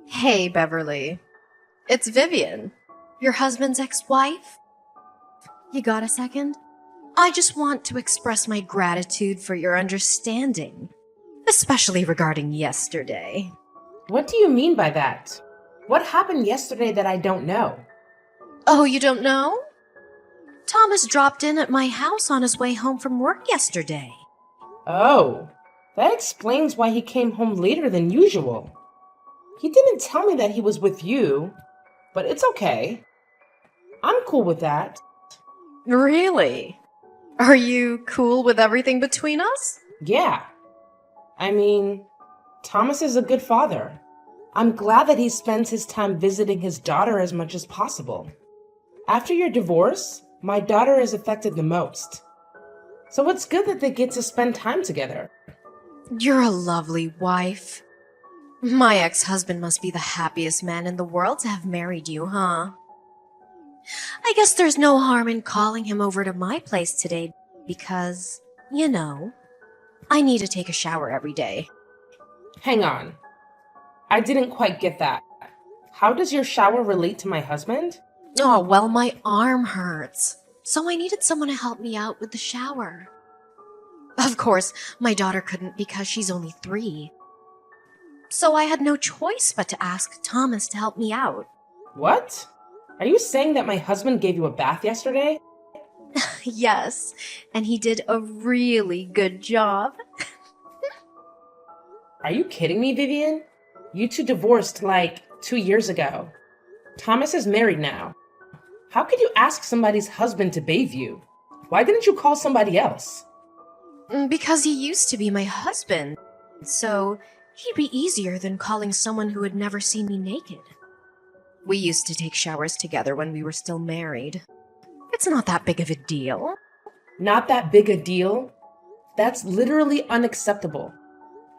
Hey, Beverly. It's Vivian, your husband's ex-wife. You got a second? I just want to express my gratitude for your understanding, especially regarding yesterday. What do you mean by that? What happened yesterday that I don't know? Oh, you don't know? Thomas dropped in at my house on his way home from work yesterday. Oh, that explains why he came home later than usual. He didn't tell me that he was with you, but it's okay. I'm cool with that. Really? Are you cool with everything between us? Yeah. I mean, Thomas is a good father. I'm glad that he spends his time visiting his daughter as much as possible. After your divorce, my daughter is affected the most. So it's good that they get to spend time together. You're a lovely wife. My ex-husband must be the happiest man in the world to have married you, huh? I guess there's no harm in calling him over to my place today because, I need to take a shower every day. Hang on. I didn't quite get that. How does your shower relate to my husband? Oh, well, my arm hurts, so I needed someone to help me out with the shower. Of course, my daughter couldn't because she's only 3. So I had no choice but to ask Thomas to help me out. What? Are you saying that my husband gave you a bath yesterday? Yes, and he did a really good job. Are you kidding me, Vivian? You two divorced like 2 years ago. Thomas is married now. How could you ask somebody's husband to bathe you? Why didn't you call somebody else? Because he used to be my husband, so he'd be easier than calling someone who had never seen me naked. We used to take showers together when we were still married. It's not that big of a deal. Not that big a deal? That's literally unacceptable.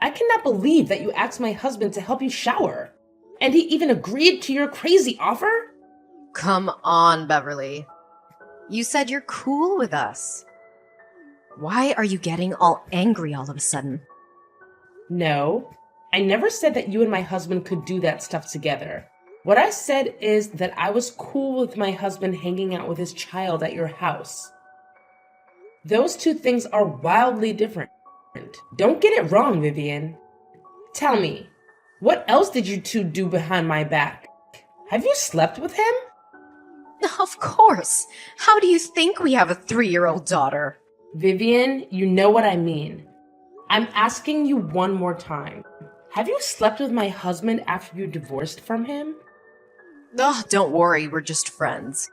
I cannot believe that you asked my husband to help you shower. And he even agreed to your crazy offer? Come on, Beverly. You said you're cool with us. Why are you getting all angry all of a sudden? No, I never said that you and my husband could do that stuff together. What I said is that I was cool with my husband hanging out with his child at your house. Those two things are wildly different. Don't get it wrong, Vivian. Tell me, what else did you two do behind my back? Have you slept with him? Of course. How do you think we have a 3-year-old daughter? Vivian, you know what I mean. I'm asking you one more time. Have you slept with my husband after you divorced from him? Oh, don't worry, we're just friends.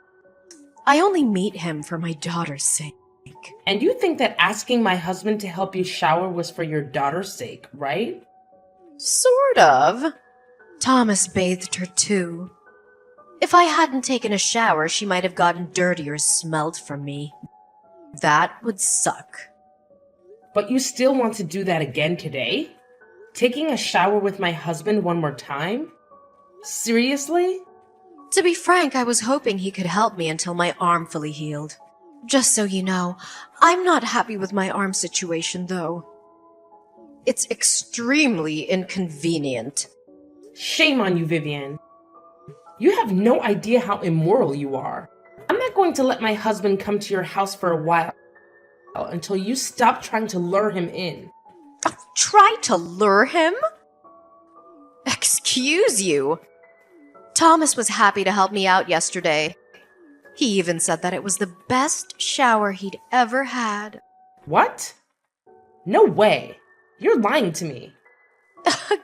I only meet him for my daughter's sake. And you think that asking my husband to help you shower was for your daughter's sake, right? Sort of. Thomas bathed her too. If I hadn't taken a shower, she might have gotten dirty or smelled from me. That would suck. But you still want to do that again today? Taking a shower with my husband one more time? Seriously? To be frank, I was hoping he could help me until my arm fully healed. Just so you know, I'm not happy with my arm situation, though. It's extremely inconvenient. Shame on you, Vivian. You have no idea how immoral you are. I'm not going to let my husband come to your house for a while until you stop trying to lure him in. Try to lure him? Excuse you. Thomas was happy to help me out yesterday. He even said that it was the best shower he'd ever had. What? No way. You're lying to me.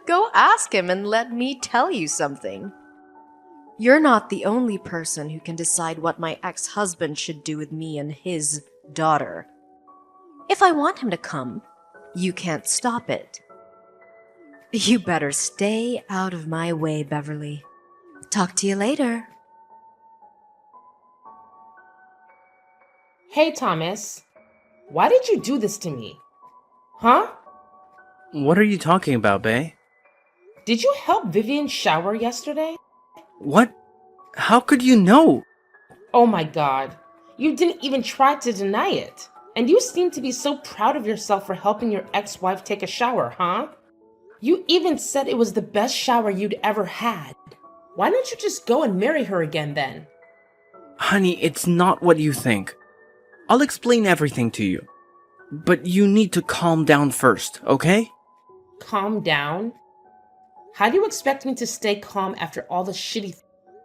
Go ask him and let me tell you something. You're not the only person who can decide what my ex-husband should do with me and his daughter. If I want him to come, you can't stop it. You better stay out of my way, Beverly. Talk to you later. Hey, Thomas. Why did you do this to me? Huh? What are you talking about, Bae? Did you help Vivian shower yesterday? What? How could you know? Oh my god. You didn't even try to deny it. And you seem to be so proud of yourself for helping your ex-wife take a shower, huh? You even said it was the best shower you'd ever had. Why don't you just go and marry her again then? Honey, it's not what you think. I'll explain everything to you. But you need to calm down first, okay? Calm down? How do you expect me to stay calm after all the shitty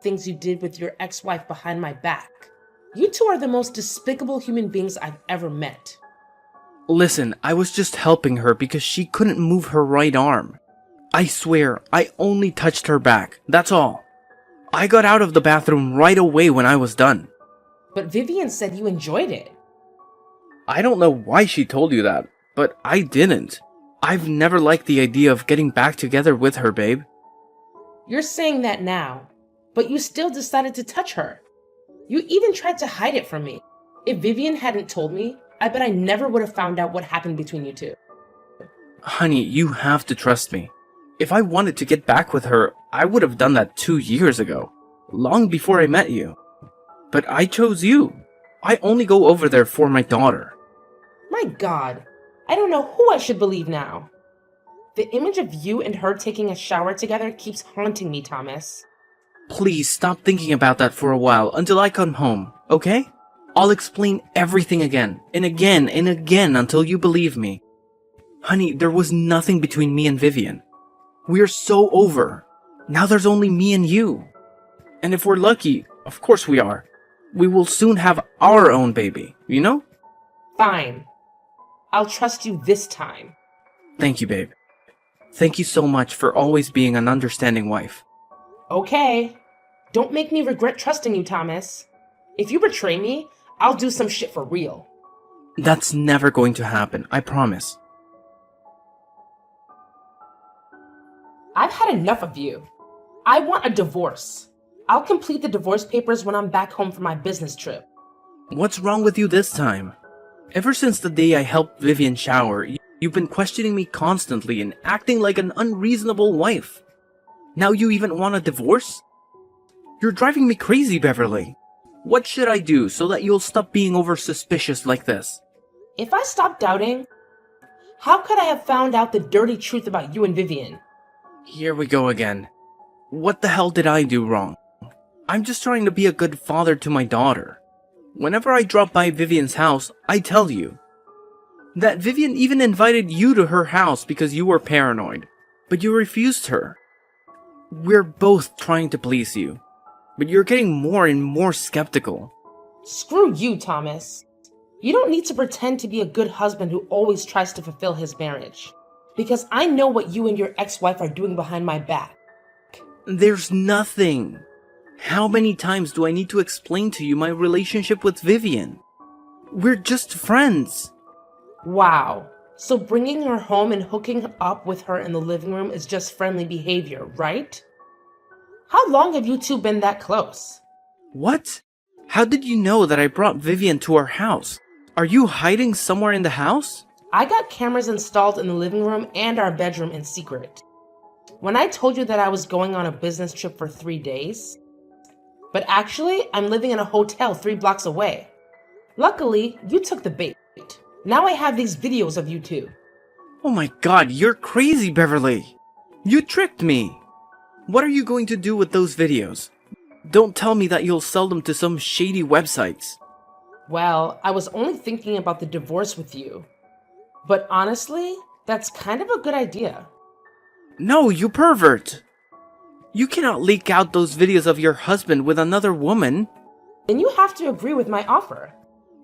things you did with your ex-wife behind my back? You two are the most despicable human beings I've ever met. Listen, I was just helping her because she couldn't move her right arm. I swear, I only touched her back, that's all. I got out of the bathroom right away when I was done. But Vivian said you enjoyed it. I don't know why she told you that, but I didn't. I've never liked the idea of getting back together with her, babe. You're saying that now, but you still decided to touch her. You even tried to hide it from me. If Vivian hadn't told me, I bet I never would have found out what happened between you two. Honey, you have to trust me. If I wanted to get back with her, I would have done that 2 years ago, long before I met you. But I chose you. I only go over there for my daughter. My God, I don't know who I should believe now. The image of you and her taking a shower together keeps haunting me, Thomas. Please stop thinking about that for a while until I come home, okay? I'll explain everything again and again and again until you believe me. Honey, there was nothing between me and Vivian. We're so over. Now there's only me and you. And if we're lucky, of course we are, we will soon have our own baby, you know? Fine. I'll trust you this time. Thank you, babe. Thank you so much for always being an understanding wife. Okay. Don't make me regret trusting you, Thomas. If you betray me, I'll do some shit for real. That's never going to happen, I promise. I've had enough of you. I want a divorce. I'll complete the divorce papers when I'm back home from my business trip. What's wrong with you this time? Ever since the day I helped Vivian shower, you've been questioning me constantly and acting like an unreasonable wife. Now you even want a divorce? You're driving me crazy, Beverly. What should I do so that you'll stop being over suspicious like this? If I stopped doubting, how could I have found out the dirty truth about you and Vivian? Here we go again. What the hell did I do wrong? I'm just trying to be a good father to my daughter. Whenever I drop by Vivian's house, I tell you. That Vivian even invited you to her house because you were paranoid, but you refused her. We're both trying to please you, but you're getting more and more skeptical. Screw you, Thomas. You don't need to pretend to be a good husband who always tries to fulfill his marriage. Because I know what you and your ex-wife are doing behind my back. There's nothing. How many times do I need to explain to you my relationship with Vivian? We're just friends. Wow. So bringing her home and hooking up with her in the living room is just friendly behavior, right? How long have you two been that close? What? How did you know that I brought Vivian to our house? Are you hiding somewhere in the house? I got cameras installed in the living room and our bedroom in secret. When I told you that I was going on a business trip for 3 days, but actually I'm living in a hotel 3 blocks away. Luckily, you took the bait. Now I have these videos of you two. Oh my god, you're crazy, Beverly. You tricked me. What are you going to do with those videos? Don't tell me that you'll sell them to some shady websites. Well, I was only thinking about the divorce with you. But honestly, that's kind of a good idea. No, you pervert! You cannot leak out those videos of your husband with another woman. Then you have to agree with my offer.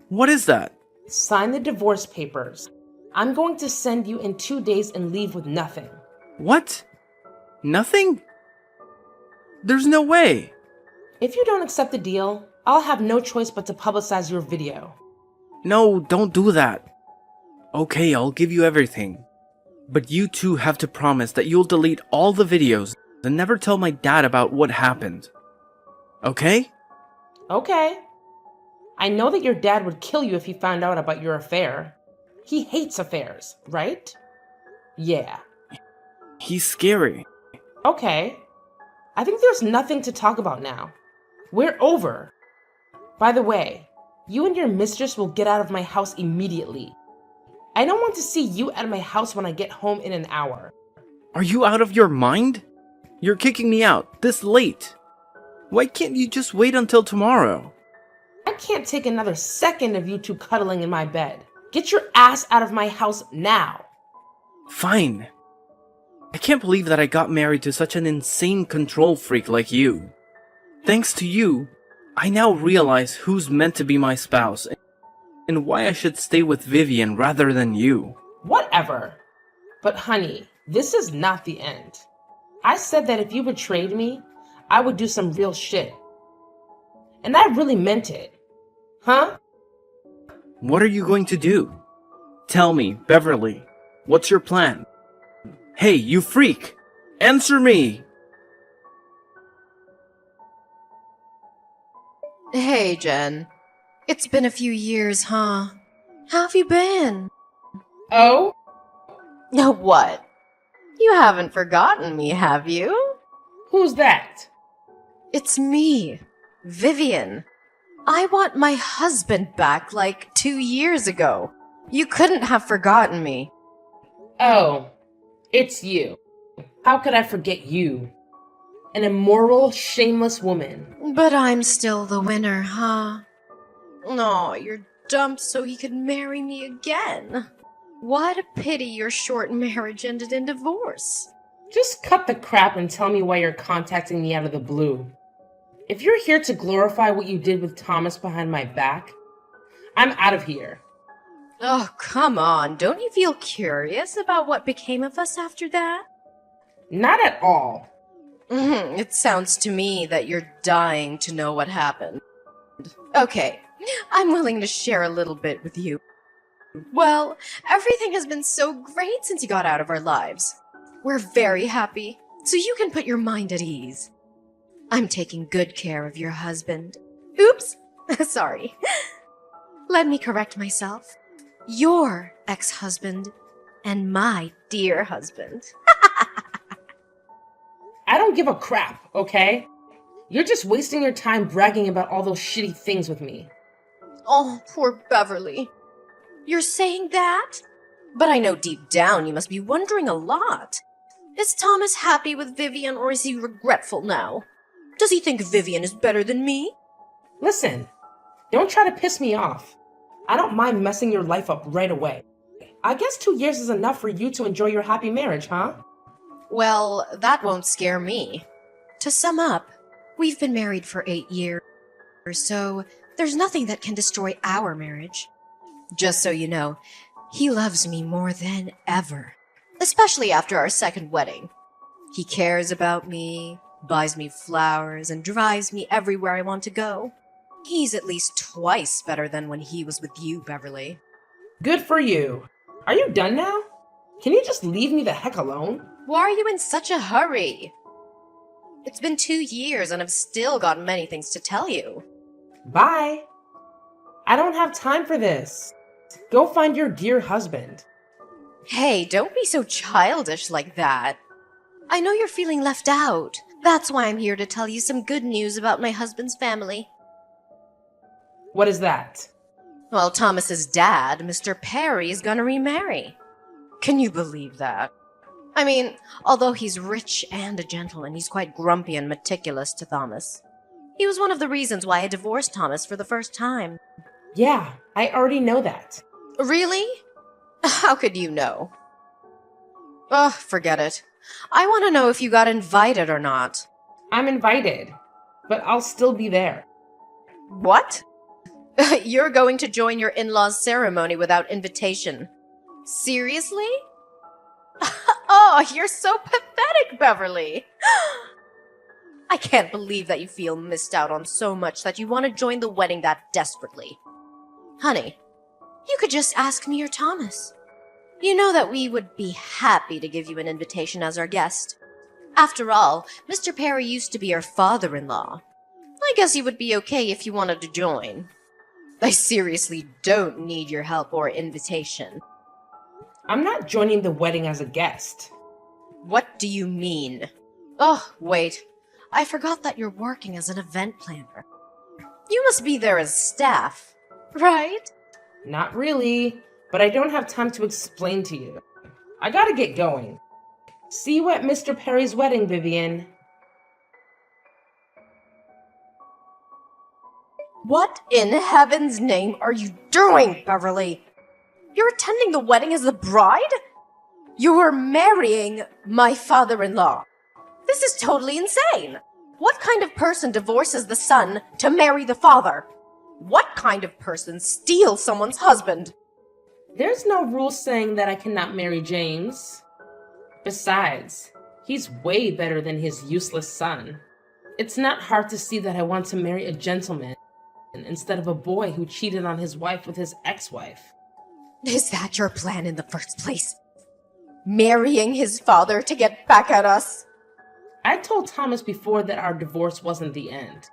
What is that? Sign the divorce papers. I'm going to send you in 2 days and leave with nothing. What? Nothing? There's no way. If you don't accept the deal, I'll have no choice but to publicize your video. No, don't do that. Okay, I'll give you everything. But you two have to promise that you'll delete all the videos and never tell my dad about what happened. Okay? Okay. I know that your dad would kill you if he found out about your affair. He hates affairs, right? Yeah. He's scary. Okay. I think there's nothing to talk about now. We're over. By the way, you and your mistress will get out of my house immediately. I don't want to see you at my house when I get home in an hour. Are you out of your mind? You're kicking me out this late. Why can't you just wait until tomorrow? I can't take another second of you two cuddling in my bed. Get your ass out of my house now. Fine. I can't believe that I got married to such an insane control freak like you. Thanks to you, I now realize who's meant to be my spouse and why I should stay with Vivian rather than you. Whatever. But honey, this is not the end. I said that if you betrayed me, I would do some real shit. And I really meant it. Huh? What are you going to do? Tell me, Beverly. What's your plan? Hey, you freak! Answer me! Hey, Jen. It's been a few years, huh? How have you been? Oh? No, what? You haven't forgotten me, have you? Who's that? It's me, Vivian. I want my husband back like 2 years ago. You couldn't have forgotten me. Oh, it's you. How could I forget you? An immoral, shameless woman. But I'm still the winner, huh? No, you're dumped so he could marry me again. What a pity your short marriage ended in divorce. Just cut the crap and tell me why you're contacting me out of the blue. If you're here to glorify what you did with Thomas behind my back, I'm out of here. Oh, come on. Don't you feel curious about what became of us after that? Not at all. It sounds to me that you're dying to know what happened. Okay, I'm willing to share a little bit with you. Well, everything has been so great since you got out of our lives. We're very happy, so you can put your mind at ease. I'm taking good care of your husband. Oops, sorry. Let me correct myself. Your ex-husband and my dear husband. I don't give a crap, okay? You're just wasting your time bragging about all those shitty things with me. Oh, poor Beverly. You're saying that? But I know deep down you must be wondering a lot. Is Thomas happy with Vivian or is he regretful now? Does he think Vivian is better than me? Listen, don't try to piss me off. I don't mind messing your life up right away. I guess 2 years is enough for you to enjoy your happy marriage, huh? Well, that won't scare me. To sum up, we've been married for 8 years, so there's nothing that can destroy our marriage. Just so you know, he loves me more than ever, especially after our second wedding. He cares about me, buys me flowers, and drives me everywhere I want to go. He's at least twice better than when he was with you, Beverly. Good for you. Are you done now? Can you just leave me the heck alone? Why are you in such a hurry? It's been 2 years and I've still got many things to tell you. Bye. I don't have time for this. Go find your dear husband. Hey, don't be so childish like that. I know you're feeling left out. That's why I'm here to tell you some good news about my husband's family. What is that? Well, Thomas's dad, Mr. Perry, is gonna remarry. Can you believe that? I mean, although he's rich and a gentleman, he's quite grumpy and meticulous to Thomas. He was one of the reasons why I divorced Thomas for the first time. Yeah, I already know that. Really? How could you know? Ugh, forget it. I want to know if you got invited or not. I'm invited, but I'll still be there. What? You're going to join your in-laws' ceremony without invitation. Seriously? Oh, you're so pathetic, Beverly. I can't believe that you feel missed out on so much that you want to join the wedding that desperately. Honey, you could just ask me or Thomas. You know that we would be happy to give you an invitation as our guest. After all, Mr. Perry used to be our father-in-law. I guess he would be okay if you wanted to join. I seriously don't need your help or invitation. I'm not joining the wedding as a guest. What do you mean? Oh, wait. I forgot that you're working as an event planner. You must be there as staff, right? Not really, but I don't have time to explain to you. I gotta get going. See you at Mr. Perry's wedding, Vivian. What in heaven's name are you doing, Beverly? You're attending the wedding as the bride? You are marrying my father-in-law. This is totally insane. What kind of person divorces the son to marry the father? What kind of person steals someone's husband? There's no rule saying that I cannot marry James. Besides, he's way better than his useless son. It's not hard to see that I want to marry a gentleman instead of a boy who cheated on his wife with his ex-wife. Is that your plan in the first place? Marrying his father to get back at us? I told Thomas before that our divorce wasn't the end.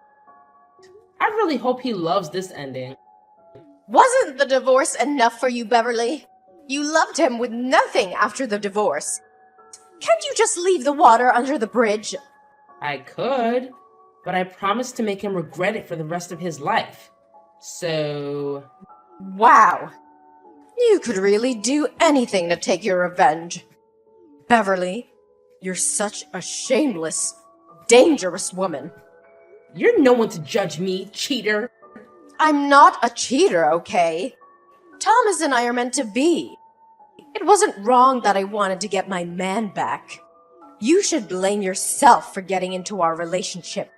I really hope he loves this ending. Wasn't the divorce enough for you, Beverly? You loved him with nothing after the divorce. Can't you just leave the water under the bridge? I could, but I promised to make him regret it for the rest of his life. So... Wow. You could really do anything to take your revenge. Beverly, you're such a shameless, dangerous woman. You're no one to judge me, cheater. I'm not a cheater, okay? Thomas and I are meant to be. It wasn't wrong that I wanted to get my man back. You should blame yourself for getting into our relationship.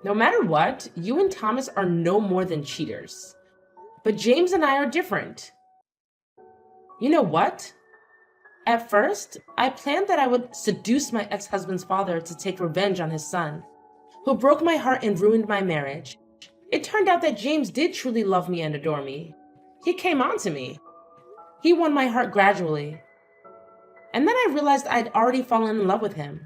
No matter what, you and Thomas are no more than cheaters. But James and I are different. You know what? At first, I planned that I would seduce my ex-husband's father to take revenge on his son, who broke my heart and ruined my marriage. It turned out that James did truly love me and adore me. He came on to me. He won my heart gradually. And then I realized I'd already fallen in love with him.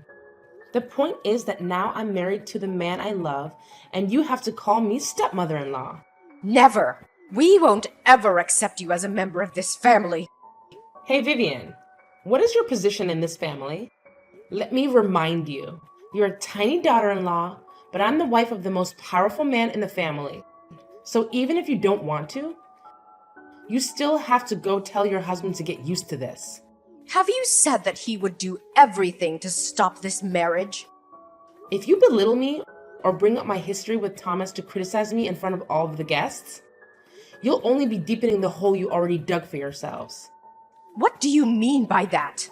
The point is that now I'm married to the man I love, and you have to call me stepmother-in-law. Never. We won't ever accept you as a member of this family. Hey, Vivian, what is your position in this family? Let me remind you, you're a tiny daughter-in-law, but I'm the wife of the most powerful man in the family. So even if you don't want to, you still have to go tell your husband to get used to this. Have you said that he would do everything to stop this marriage? If you belittle me or bring up my history with Thomas to criticize me in front of all of the guests, you'll only be deepening the hole you already dug for yourselves. What do you mean by that?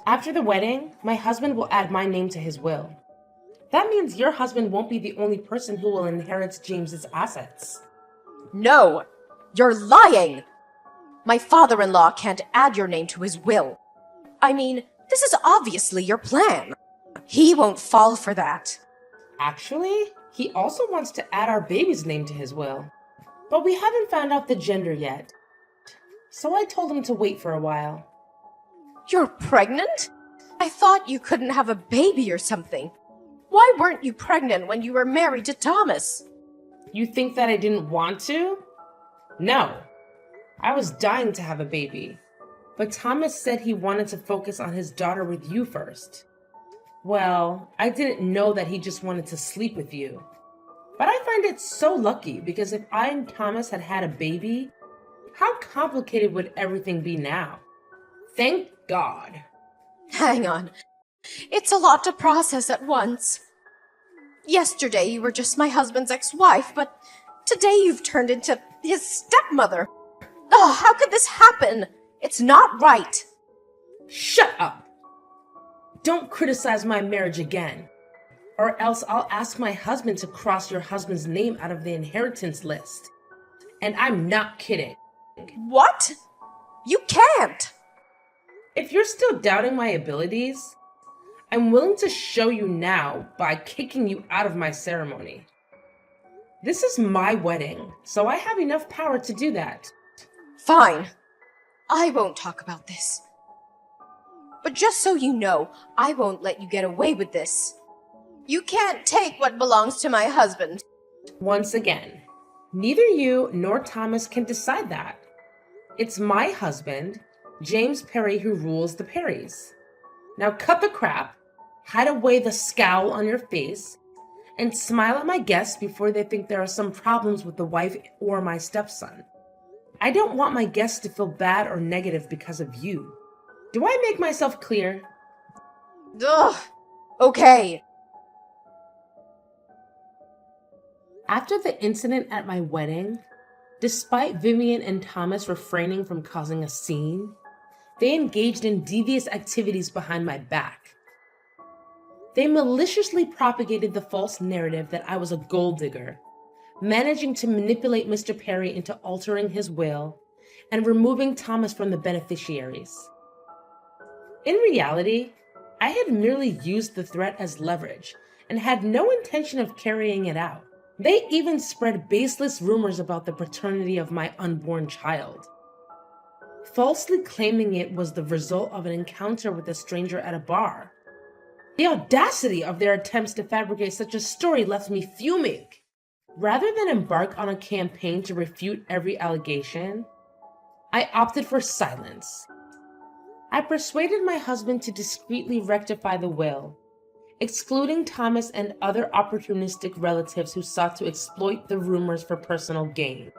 After the wedding, my husband will add my name to his will. That means your husband won't be the only person who will inherit James's assets. No, you're lying! My father-in-law can't add your name to his will. I mean, this is obviously your plan. He won't fall for that. Actually, he also wants to add our baby's name to his will. But we haven't found out the gender yet. So I told him to wait for a while. You're pregnant? I thought you couldn't have a baby or something. Why weren't you pregnant when you were married to Thomas? You think that I didn't want to? No. I was dying to have a baby. But Thomas said he wanted to focus on his daughter with you first. Well, I didn't know that he just wanted to sleep with you. But I find it so lucky because if I and Thomas had had a baby, how complicated would everything be now? Thank God. Hang on. It's a lot to process at once. Yesterday you were just my husband's ex-wife, but today you've turned into his stepmother. Oh, how could this happen? It's not right. Shut up! Don't criticize my marriage again, or else I'll ask my husband to cross your husband's name out of the inheritance list. And I'm not kidding. What? You can't! If you're still doubting my abilities, I'm willing to show you now by kicking you out of my ceremony. This is my wedding, so I have enough power to do that. Fine. I won't talk about this. But just so you know, I won't let you get away with this. You can't take what belongs to my husband. Once again, neither you nor Thomas can decide that. It's my husband, James Perry, who rules the Perrys. Now cut the crap, hide away the scowl on your face, and smile at my guests before they think there are some problems with the wife or my stepson. I don't want my guests to feel bad or negative because of you. Do I make myself clear? Ugh. Okay. After the incident at my wedding, despite Vivian and Thomas refraining from causing a scene, they engaged in devious activities behind my back. They maliciously propagated the false narrative that I was a gold digger, managing to manipulate Mr. Perry into altering his will and removing Thomas from the beneficiaries. In reality, I had merely used the threat as leverage and had no intention of carrying it out. They even spread baseless rumors about the paternity of my unborn child, falsely claiming it was the result of an encounter with a stranger at a bar. The audacity of their attempts to fabricate such a story left me fuming. Rather than embark on a campaign to refute every allegation, I opted for silence. I persuaded my husband to discreetly rectify the will, excluding Thomas and other opportunistic relatives who sought to exploit the rumors for personal gain.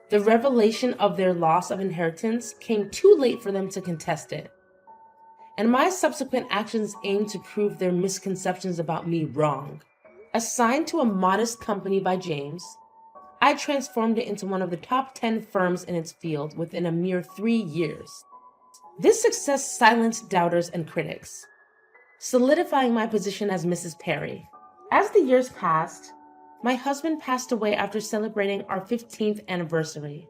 The revelation of their loss of inheritance came too late for them to contest it, and my subsequent actions aimed to prove their misconceptions about me wrong. Assigned to a modest company by James, I transformed it into one of the top 10 firms in its field within a mere 3 years. This success silenced doubters and critics, solidifying my position as Mrs. Perry. As the years passed, my husband passed away after celebrating our 15th anniversary.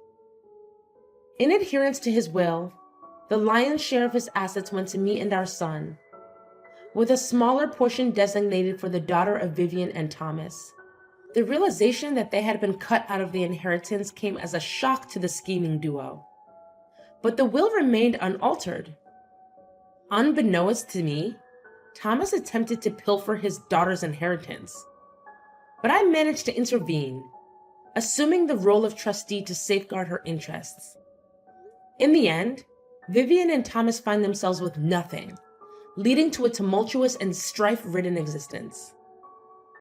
In adherence to his will, the lion's share of his assets went to me and our son, with a smaller portion designated for the daughter of Vivian and Thomas. The realization that they had been cut out of the inheritance came as a shock to the scheming duo. But the will remained unaltered. Unbeknownst to me, Thomas attempted to pilfer his daughter's inheritance, but I managed to intervene, assuming the role of trustee to safeguard her interests. In the end, Vivian and Thomas find themselves with nothing, leading to a tumultuous and strife-ridden existence.